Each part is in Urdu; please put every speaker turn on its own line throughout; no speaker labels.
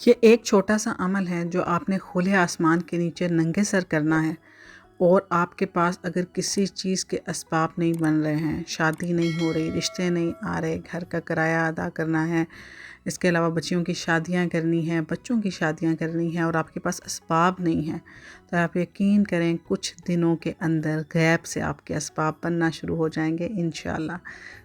یہ ایک چھوٹا سا عمل ہے جو آپ نے کھلے آسمان کے نیچے ننگے سر کرنا ہے، اور آپ کے پاس اگر کسی چیز کے اسباب نہیں بن رہے ہیں، شادی نہیں ہو رہی، رشتے نہیں آ رہے، گھر کا کرایہ ادا کرنا ہے، اس کے علاوہ بچیوں کی شادیاں کرنی ہیں، بچوں کی شادیاں کرنی ہیں، اور آپ کے پاس اسباب نہیں ہیں، تو آپ یقین کریں کچھ دنوں کے اندر غیب سے آپ کے اسباب بننا شروع ہو جائیں گے انشاءاللہ۔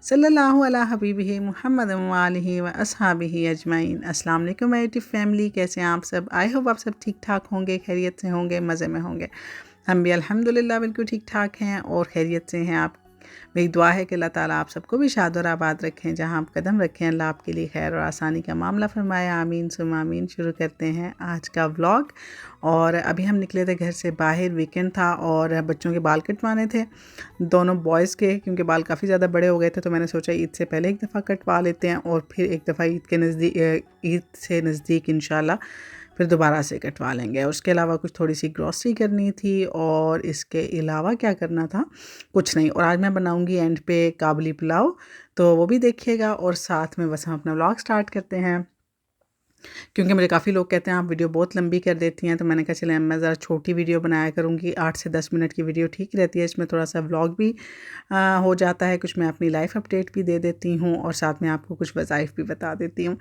صلی اللہ علی حبیبہ محمد وآلہ و اصحابہ اجمعین۔ السلام علیکم میری یوٹیوب فیملی، کیسے ہیں آپ سب؟ آئی ہوپ آپ سب ٹھیک ٹھاک ہوں گے، خیریت سے ہوں گے، مزے میں ہوں گے۔ ہم بھی الحمدللہ بالکل ٹھیک ٹھاک ہیں اور خیریت سے ہیں۔ آپ میری دعا ہے کہ اللہ تعالیٰ آپ سب کو بھی شاد اور آباد رکھیں، جہاں آپ قدم رکھیں اللہ آپ کے لیے خیر اور آسانی کا معاملہ فرمائے، آمین ثم آمین۔ شروع کرتے ہیں آج کا ولاگ۔ اور ابھی ہم نکلے تھے گھر سے باہر، ویکنڈ تھا اور بچوں کے بال کٹوانے تھے، دونوں بوائز کے، کیونکہ بال کافی زیادہ بڑے ہو گئے تھے، تو میں نے سوچا عید سے پہلے ایک دفعہ کٹوا لیتے ہیں اور پھر ایک دفعہ عید سے نزدیک انشاءاللہ پھر دوبارہ سے کٹوا لیں گے۔ اس کے علاوہ کچھ تھوڑی سی گروسری کرنی تھی، اور اس کے علاوہ کیا کرنا تھا، کچھ نہیں۔ اور آج میں بناؤں گی اینڈ پہ کابلی پلاؤ، تو وہ بھی دیکھیے گا، اور ساتھ میں بس ہم اپنا ولاگ سٹارٹ کرتے ہیں، کیونکہ مجھے کافی لوگ کہتے ہیں آپ ویڈیو بہت لمبی کر دیتی ہیں، تو میں نے کہا چلیں میں ذرا چھوٹی ویڈیو بنایا کروں گی، 8 سے 10 منٹ کی ویڈیو ٹھیک رہتی ہے، اس میں تھوڑا سا ولاگ بھی ہو جاتا ہے، کچھ میں اپنی لائف اپڈیٹ بھی دے دیتی ہوں، اور ساتھ میں آپ کو کچھ وظائف بھی بتا دیتی ہوں۔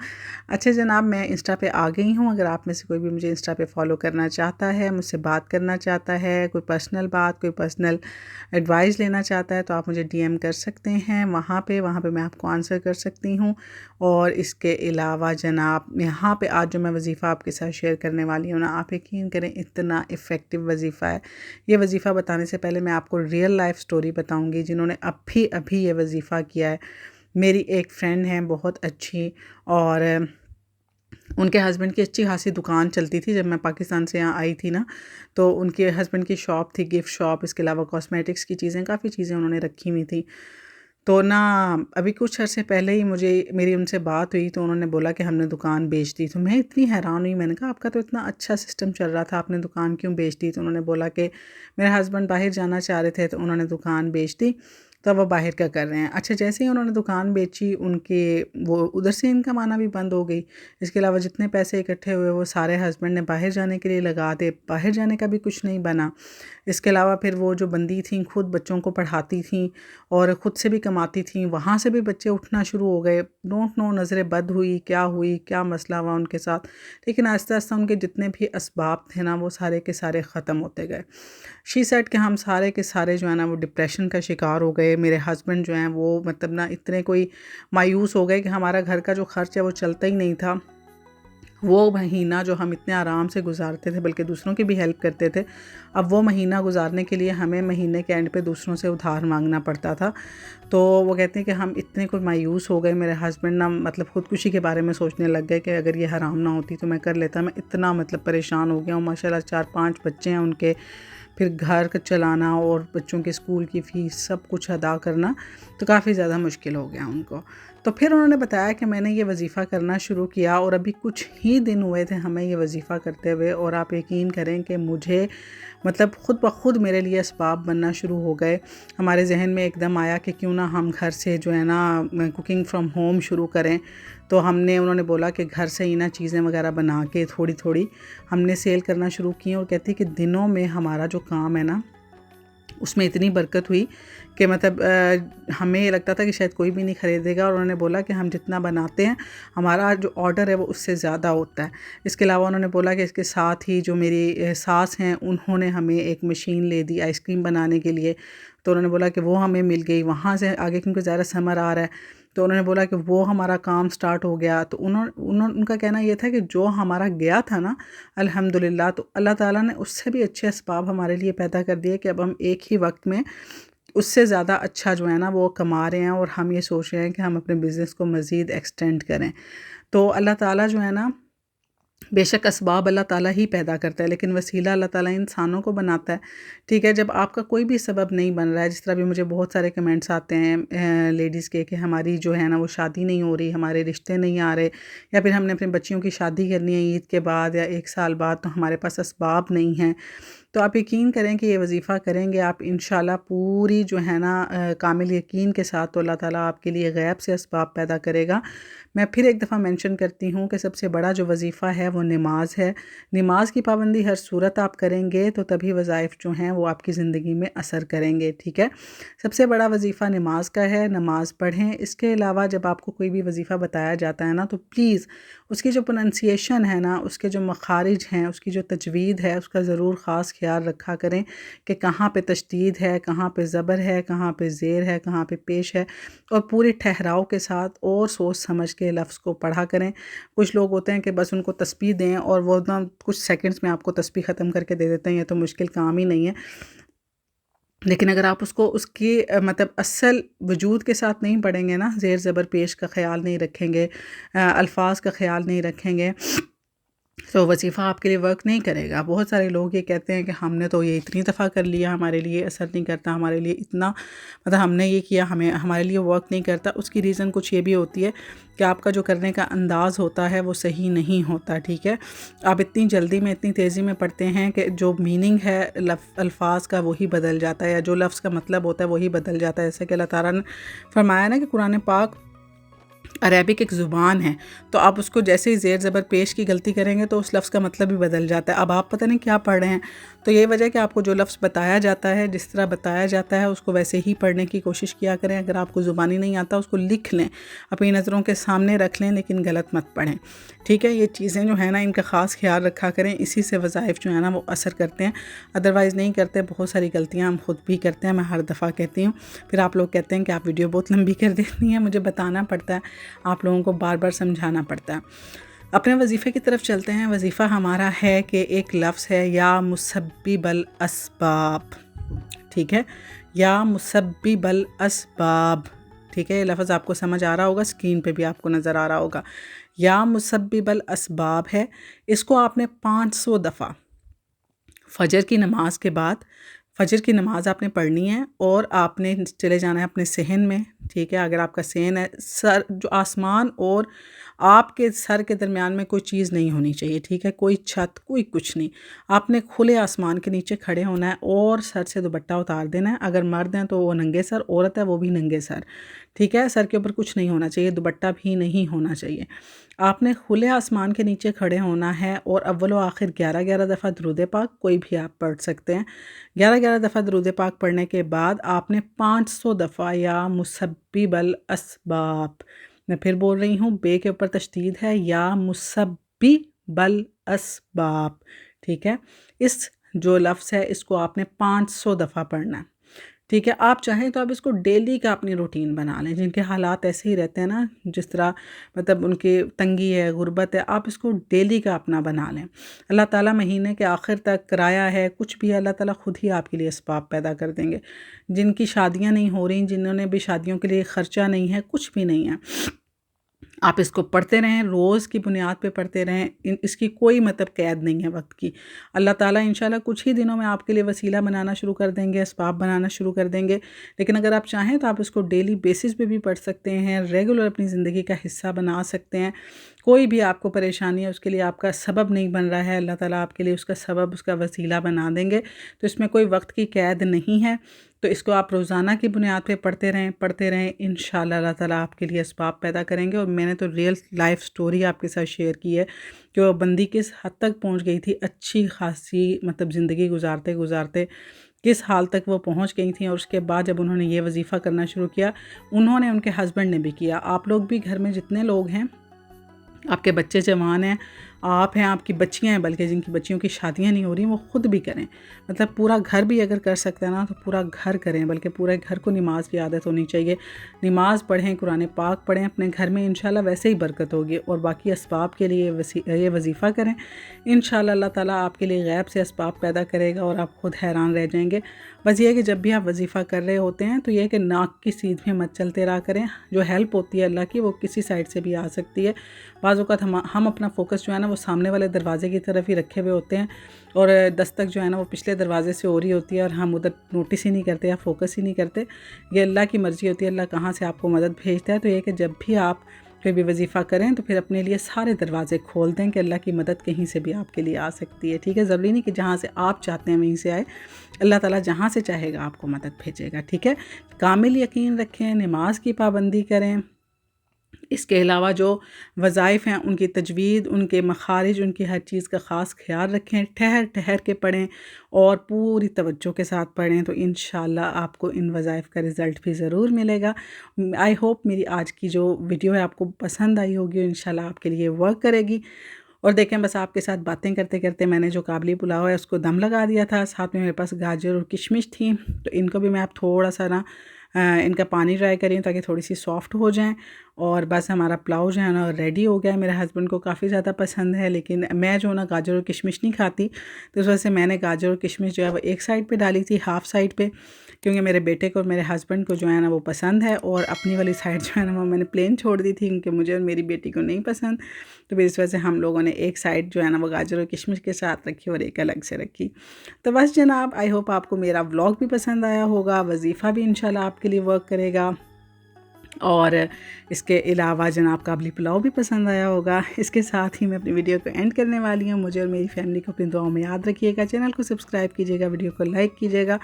اچھا جناب، میں انسٹا پہ آ گئی ہوں، اگر آپ میں سے کوئی بھی مجھے انسٹا پہ فالو کرنا چاہتا ہے، مجھ سے بات کرنا چاہتا ہے، کوئی پرسنل بات، کوئی پرسنل ایڈوائز لینا چاہتا ہے، تو آپ مجھے ڈی ایم کر سکتے ہیں وہاں پہ میں آپ کو آنسر کر سکتی ہوں۔ اور اس کے علاوہ جناب، یہاں پہ آج جو میں وظیفہ آپ کے ساتھ شیئر کرنے والی ہوں نا، آپ یقین کریں اتنا افیکٹو وظیفہ ہے۔ یہ وظیفہ بتانے سے پہلے میں آپ کو ریئل لائف سٹوری بتاؤں گی، جنہوں نے ابھی یہ وظیفہ کیا ہے۔ میری ایک فرینڈ ہیں بہت اچھی، اور ان کے ہسبینڈ کی اچھی خاصی دکان چلتی تھی جب میں پاکستان سے یہاں آئی تھی نا، تو ان کے ہسبینڈ کی شاپ تھی، گفٹ شاپ، اس کے علاوہ کاسمیٹکس کی چیزیں، کافی چیزیں انہوں نے رکھی ہوئی تھیں۔ تو نا ابھی کچھ عرصے پہلے ہی میری ان سے بات ہوئی، تو انہوں نے بولا کہ ہم نے دکان بیچ دی، تو میں اتنی حیران ہوئی، میں نے کہا آپ کا تو اتنا اچھا سسٹم چل رہا تھا، آپ نے دکان کیوں بیچ دی؟ تو انہوں نے بولا کہ میرے ہسبینڈ باہر جانا چاہ رہے تھے، تو انہوں نے دکان بیچ دی، تو وہ باہر کا کر رہے ہیں۔ اچھا، جیسے ہی انہوں نے دکان بیچی، ان کے وہ ادھر سے انکم آنا بھی بند ہو گئی، اس کے علاوہ جتنے پیسے اکٹھے ہوئے وہ سارے ہسبینڈ نے باہر جانے کے لیے لگا دے، باہر جانے کا بھی کچھ نہیں بنا۔ اس کے علاوہ پھر وہ جو بندی تھیں خود بچوں کو پڑھاتی تھیں اور خود سے بھی کماتی تھیں، وہاں سے بھی بچے اٹھنا شروع ہو گئے، ڈونٹ نو نظر بد ہوئی، کیا مسئلہ ہوا ان کے ساتھ، لیکن آہستہ آہستہ ان کے جتنے بھی اسباب تھے نا، وہ سارے کے سارے ختم ہوتے گئے۔ شی سیڈ کہ ہم سارے کے سارے جو ہے نا وہ ڈپریشن کا شکار ہو گئے۔ میرے ہسبینڈ جو ہیں وہ مطلب نا اتنے کوئی مایوس ہو گئے کہ ہمارا گھر کا جو خرچ ہے وہ چلتا ہی نہیں تھا۔ وہ مہینہ جو ہم اتنے آرام سے گزارتے تھے، بلکہ دوسروں کی بھی ہیلپ کرتے تھے، اب وہ مہینہ گزارنے کے لیے ہمیں مہینے کے اینڈ پہ دوسروں سے ادھار مانگنا پڑتا تھا۔ تو وہ کہتے ہیں کہ ہم اتنے کوئی مایوس ہو گئے، میرے ہسبینڈ نا مطلب خودکشی کے بارے میں سوچنے لگ گئے کہ اگر یہ حرام نہ ہوتی تو میں کر لیتا۔ میں اتنا مطلب پریشان ہو گیا ہوں، ماشاءاللہ 4-5 بچے ہیں ان کے، پھر گھر کا چلانا اور بچوں کے اسکول کی فیس سب کچھ ادا کرنا، تو کافی زیادہ مشکل ہو گیا ان کو۔ تو پھر انہوں نے بتایا کہ میں نے یہ وظیفہ کرنا شروع کیا، اور ابھی کچھ ہی دن ہوئے تھے ہمیں یہ وظیفہ کرتے ہوئے، اور آپ یقین کریں کہ مجھے مطلب خود بخود میرے لیے اسباب بننا شروع ہو گئے۔ ہمارے ذہن میں ایک دم آیا کہ کیوں نہ ہم گھر سے جو ہے نا کوکنگ فرام ہوم شروع کریں، تو انہوں نے بولا کہ گھر سے ہی نا چیزیں وغیرہ بنا کے تھوڑی تھوڑی ہم نے سیل کرنا شروع کی، اور کہتی کہ دنوں میں ہمارا جو کام ہے نا اس میں اتنی برکت ہوئی کہ مطلب ہمیں یہ لگتا تھا کہ شاید کوئی بھی نہیں خریدے گا، اور انہوں نے بولا کہ ہم جتنا بناتے ہیں ہمارا جو آرڈر ہے وہ اس سے زیادہ ہوتا ہے۔ اس کے علاوہ انہوں نے بولا کہ اس کے ساتھ ہی جو میری ساس ہیں انہوں نے ہمیں ایک مشین لے دی آئس کریم بنانے کے لیے، تو انہوں نے بولا کہ وہ ہمیں مل گئی وہاں سے آگے، کیونکہ زیادہ سمر آ رہا ہے، تو انہوں نے بولا کہ وہ ہمارا کام سٹارٹ ہو گیا۔ تو ان کا کہنا یہ تھا کہ جو ہمارا گیا تھا نا الحمدللہ، تو اللہ تعالیٰ نے اس سے بھی اچھے اسباب ہمارے لیے پیدا کر دیے کہ اب ہم ایک ہی وقت میں اس سے زیادہ اچھا جو ہے نا وہ کما رہے ہیں، اور ہم یہ سوچ رہے ہیں کہ ہم اپنے بزنس کو مزید ایکسٹینڈ کریں۔ تو اللہ تعالیٰ جو ہے نا، بے شک اسباب اللہ تعالیٰ ہی پیدا کرتا ہے، لیکن وسیلہ اللہ تعالیٰ انسانوں کو بناتا ہے، ٹھیک ہے؟ جب آپ کا کوئی بھی سبب نہیں بن رہا ہے، جس طرح بھی مجھے بہت سارے کمنٹس آتے ہیں لیڈیز کے کہ ہماری جو ہے نا وہ شادی نہیں ہو رہی، ہمارے رشتے نہیں آ رہے، یا پھر ہم نے اپنے بچیوں کی شادی کرنی ہے عید کے بعد یا 1 سال بعد، تو ہمارے پاس اسباب نہیں ہیں۔ تو آپ یقین کریں کہ یہ وظیفہ کریں گے آپ انشاءاللہ پوری جو ہے نا کامل یقین کے ساتھ، تو اللہ تعالیٰ آپ کے لیے غیب سے اسباب پیدا کرے گا۔ میں پھر ایک دفعہ مینشن کرتی ہوں کہ سب سے بڑا جو وظیفہ ہے وہ نماز ہے. نماز کی پابندی ہر صورت آپ کریں گے تو تبھی وظائف جو ہیں وہ آپ کی زندگی میں اثر کریں گے. ٹھیک ہے، سب سے بڑا وظیفہ نماز کا ہے، نماز پڑھیں. اس کے علاوہ جب آپ کو کوئی بھی وظیفہ بتایا جاتا ہے نا تو پلیز اس کی جو پروننسیشن ہے نا، اس کے جو مخارج ہیں، اس کی جو تجوید ہے، اس کا ضرور خاص خیال رکھا کریں کہ کہاں پہ تشدید ہے، کہاں پہ زبر ہے، کہاں پہ زیر ہے، کہاں پہ پیش ہے، اور پورے ٹھہراؤ کے ساتھ اور سوچ سمجھ کے لفظ کو پڑھا کریں. کچھ لوگ ہوتے ہیں کہ بس ان کو تسبیح دیں اور وہ نا کچھ سیکنڈز میں آپ کو تسبیح ختم کر کے دے دیتے ہیں. یہ تو مشکل کام ہی نہیں ہے، لیکن اگر آپ اس کو اس کی مطلب اصل وجود کے ساتھ نہیں پڑھیں گے نا، زیر زبر پیش کا خیال نہیں رکھیں گے، الفاظ کا خیال نہیں رکھیں گے، تو وظیفہ آپ کے لیے ورک نہیں کرے گا. بہت سارے لوگ یہ کہتے ہیں کہ ہم نے تو یہ اتنی دفعہ کر لیا، ہمارے لیے اثر نہیں کرتا، ہمارے لیے اتنا مطلب ہم نے یہ کیا، ہمارے لیے ورک نہیں کرتا. اس کی ریزن کچھ یہ بھی ہوتی ہے کہ آپ کا جو کرنے کا انداز ہوتا ہے وہ صحیح نہیں ہوتا. ٹھیک ہے، آپ اتنی جلدی میں اتنی تیزی میں پڑھتے ہیں کہ جو میننگ ہے الفاظ کا وہی بدل جاتا ہے، یا جو لفظ کا مطلب ہوتا ہے وہی بدل جاتا ہے. جیسے کہ اللہ تعالیٰ نے فرمایا نا کہ قرآن پاک عربک ایک زبان ہے، تو آپ اس کو جیسے ہی زیر زبر پیش کی غلطی کریں گے تو اس لفظ کا مطلب بھی بدل جاتا ہے. اب آپ پتہ نہیں کیا پڑھ رہے ہیں. تو یہ وجہ کہ آپ کو جو لفظ بتایا جاتا ہے، جس طرح بتایا جاتا ہے اس کو ویسے ہی پڑھنے کی کوشش کیا کریں. اگر آپ کو زبانی نہیں آتا اس کو لکھ لیں، اپنی نظروں کے سامنے رکھ لیں، لیکن غلط مت پڑھیں. ٹھیک ہے، یہ چیزیں جو ہیں نا ان کا خاص خیال رکھا کریں. اسی سے وظائف جو ہے نا وہ اثر کرتے ہیں، ادروائز نہیں کرتے. بہت ساری غلطیاں ہم خود بھی کرتے ہیں، میں ہر دفعہ کہتی ہوں. پھر آپ لوگ کہتے ہیں کہ آپ ویڈیو بہت لمبی کر دیتی ہیں. مجھے بتانا پڑتا ہے، آپ لوگوں کو بار بار سمجھانا پڑتا ہے. اپنے وظیفے کی طرف چلتے ہیں. وظیفہ ہمارا ہے کہ ایک لفظ ہے یا مسبب الاسباب. ٹھیک ہے، یا مسبب الاسباب. ٹھیک ہے، یہ لفظ آپ کو سمجھ آ رہا ہوگا، اسکرین پہ بھی آپ کو نظر آ رہا ہوگا. یا مسبب الاسباب ہے. اس کو آپ نے 500 دفعہ فجر کی نماز کے بعد، فجر کی نماز آپ نے پڑھنی ہے اور آپ نے چلے جانا ہے اپنے صحن میں. ٹھیک ہے، اگر آپ کا صحن ہے، سر جو آسمان اور آپ کے سر کے درمیان میں کوئی چیز نہیں ہونی چاہیے. ٹھیک ہے، کوئی چھت، کوئی کچھ نہیں. آپ نے کھلے آسمان کے نیچے کھڑے ہونا ہے اور سر سے دوپٹہ اتار دینا ہے. اگر مرد ہیں تو وہ ننگے سر، عورت ہے وہ بھی ننگے سر. ٹھیک ہے، سر کے اوپر کچھ نہیں ہونا چاہیے، دوپٹہ بھی نہیں ہونا چاہیے. آپ نے کھلے آسمان کے نیچے کھڑے ہونا ہے اور اول و آخر 11 دفعہ درود پاک کوئی بھی آپ پڑھ سکتے ہیں. 11 دفعہ درود پاک پڑھنے کے بعد آپ نے 500 دفعہ یا مسبب الاسباب، میں پھر بول رہی ہوں، بے کے اوپر تشدید ہے، یا مسبب الاسباب. ٹھیک ہے، اس جو لفظ ہے اس کو آپ نے 500 دفعہ پڑھنا ہے. ٹھیک ہے، آپ چاہیں تو آپ اس کو ڈیلی کا اپنی روٹین بنا لیں. جن کے حالات ایسے ہی رہتے ہیں نا، جس طرح مطلب ان کی تنگی ہے، غربت ہے، آپ اس کو ڈیلی کا اپنا بنا لیں. اللہ تعالیٰ مہینے کے آخر تک کرایہ ہے کچھ بھی، اللہ تعالیٰ خود ہی آپ کے لیے اسباب پیدا کر دیں گے. جن کی شادیاں نہیں ہو رہی، جنہوں نے بھی شادیوں کے لیے خرچہ نہیں ہے، کچھ بھی نہیں ہے، آپ اس کو پڑھتے رہیں، روز کی بنیاد پہ پڑھتے رہیں. اس کی کوئی مطلب قید نہیں ہے وقت کی. اللہ تعالیٰ انشاءاللہ کچھ ہی دنوں میں آپ کے لیے وسیلہ بنانا شروع کر دیں گے، اسباب بنانا شروع کر دیں گے. لیکن اگر آپ چاہیں تو آپ اس کو ڈیلی بیسس پہ بھی پڑھ سکتے ہیں، ریگولر اپنی زندگی کا حصہ بنا سکتے ہیں. کوئی بھی آپ کو پریشانی ہے، اس کے لیے آپ کا سبب نہیں بن رہا ہے، اللہ تعالیٰ آپ کے لیے اس کا سبب، اس کا وسیلہ بنا دیں گے. تو اس میں کوئی وقت کی قید نہیں ہے. تو اس کو آپ روزانہ کی بنیاد پہ پڑھتے رہیں. انشاءاللہ اللہ تعالیٰ آپ کے لیے اسباب پیدا کریں گے. اور میں نے تو ریئل لائف سٹوری آپ کے ساتھ شیئر کی ہے کہ وہ بندی کس حد تک پہنچ گئی تھی، اچھی خاصی مطلب زندگی گزارتے کس حال تک وہ پہنچ گئی تھیں. اور اس کے بعد جب انہوں نے یہ وظیفہ کرنا شروع کیا، انہوں نے، ان کے ہسبینڈ نے بھی کیا. آپ لوگ بھی گھر میں جتنے لوگ ہیں، آپ کے بچے جوان ہیں، آپ ہیں، آپ کی بچیاں ہیں، بلکہ جن کی بچیوں کی شادیاں نہیں ہو رہی، وہ خود بھی کریں. مطلب پورا گھر بھی اگر کر سکتے ہیں نا تو پورا گھر کریں، بلکہ پورے گھر کو نماز کی عادت ہونی چاہیے. نماز پڑھیں، قرآن پاک پڑھیں اپنے گھر میں، انشاءاللہ ویسے ہی برکت ہوگی. اور باقی اسباب کے لیے یہ وظیفہ کریں. انشاءاللہ اللہ تعالیٰ آپ کے لیے غیب سے اسباب پیدا کرے گا اور آپ خود حیران رہ جائیں گے. بس یہ ہے کہ جب بھی آپ وظیفہ کر رہے ہوتے ہیں تو یہ ہے کہ ناک کی سیدھ میں مت چلتے رہا کریں. جو ہیلپ ہوتی ہے اللہ کی، وہ کسی سائڈ سے بھی آ سکتی ہے. بعض اوقات ہم اپنا فوکس جو ہے نا وہ سامنے والے دروازے کی طرف ہی رکھے ہوئے ہوتے ہیں، اور دستک جو ہے نا وہ پچھلے دروازے سے ہو رہی ہوتی ہے، اور ہم ادھر نوٹس ہی نہیں کرتے یا فوکس ہی نہیں کرتے. یہ اللہ کی مرضی ہوتی ہے، اللہ کہاں سے آپ کو مدد بھیجتا ہے. تو یہ کہ جب بھی آپ کوئی بھی وظیفہ کریں تو پھر اپنے لیے سارے دروازے کھول دیں کہ اللہ کی مدد کہیں سے بھی آپ کے لیے آ سکتی ہے. ٹھیک ہے، ضروری نہیں کہ جہاں سے آپ چاہتے ہیں وہیں سے آئے. اللہ تعالیٰ جہاں سے چاہے گا آپ کو مدد بھیجے گا. ٹھیک ہے، کامل یقین رکھیں، نماز کی پابندی کریں، اس کے علاوہ جو وظائف ہیں ان کی تجوید، ان کے مخارج، ان کی ہر چیز کا خاص خیال رکھیں، ٹھہر ٹھہر کے پڑھیں اور پوری توجہ کے ساتھ پڑھیں، تو انشاءاللہ آپ کو ان وظائف کا رزلٹ بھی ضرور ملے گا۔ آئی ہوپ میری آج کی جو ویڈیو ہے آپ کو پسند آئی ہوگی اور انشاءاللہ آپ کے لیے ورک کرے گی۔ اور دیکھیں بس آپ کے ساتھ باتیں کرتے کرتے میں نے جو کابلی پلاؤ ہے اس کو دم لگا دیا تھا، ساتھ میں میرے پاس گاجر اور کشمش تھیں، تو ان کو بھی میں اب تھوڑا سا نا ان کا پانی ڈرائی کری تاکہ تھوڑی سی سافٹ ہو جائیں، اور بس ہمارا پلاؤ جو ہے نا ریڈی ہو گیا ہے۔ میرے ہسبینڈ کو کافی زیادہ پسند ہے، لیکن میں جو نا گاجر اور کشمش نہیں کھاتی، تو اس وجہ سے میں نے گاجر اور کشمش جو ہے وہ ایک سائڈ پہ ڈالی تھی، ہاف سائڈ پہ، کیونکہ میرے بیٹے کو اور میرے ہسبینڈ کو جو ہے نا وہ پسند ہے، اور اپنی والی سائڈ جو ہے نا وہ میں نے پلین چھوڑ دی تھی کیونکہ مجھے اور میری بیٹی کو نہیں پسند، تو اس وجہ سے ہم لوگوں نے ایک سائڈ جو ہے نا وہ گاجر اور کشمش کے ساتھ رکھی اور ایک الگ سے رکھی۔ تو بس جناب، آئی ہوپ آپ کو میرا ولاگ بھی پسند آیا ہوگا، وظیفہ بھی انشاءاللہ آپ کے لیے ورک کرے گا، اور اس کے علاوہ جناب کابلی پلاؤ بھی پسند آیا ہوگا۔ اس کے ساتھ ہی میں اپنی ویڈیو کو اینڈ کرنے والی ہوں۔ مجھے اور میری فیملی کو اپنی دعاؤں میں یاد رکھیے گا، چینل کو سبسکرائب کیجیے گا، ویڈیو کو لائک کیجیے گا،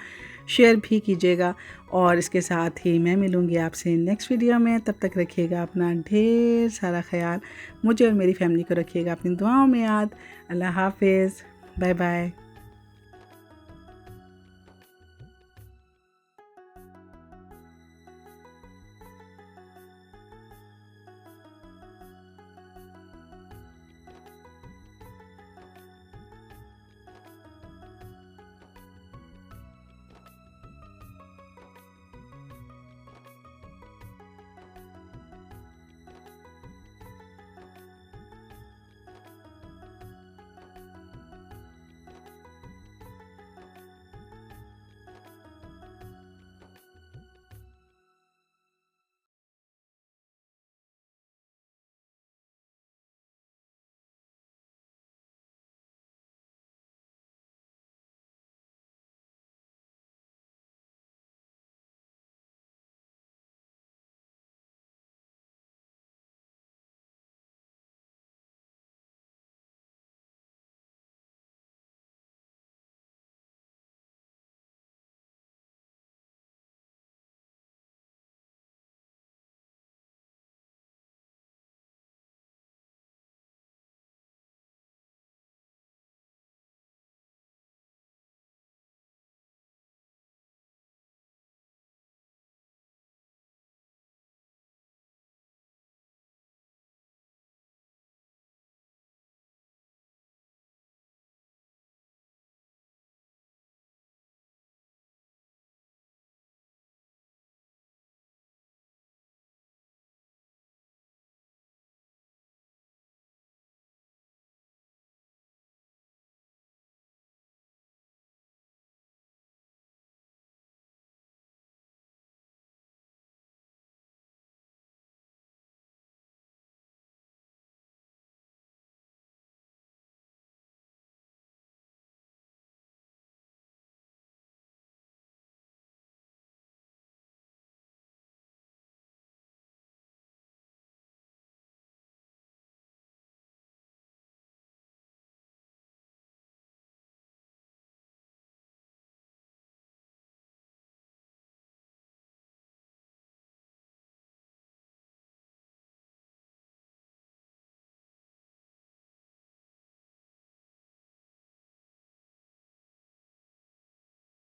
شیئر بھی کیجیے گا، اور اس کے ساتھ ہی میں ملوں گی آپ سے نیکسٹ ویڈیو میں۔ تب تک رکھیے گا اپنا ڈھیر سارا خیال، مجھے اور میری فیملی کو رکھیے گا اپنی دعاؤں میں یاد۔ اللہ حافظ، بائے بائے۔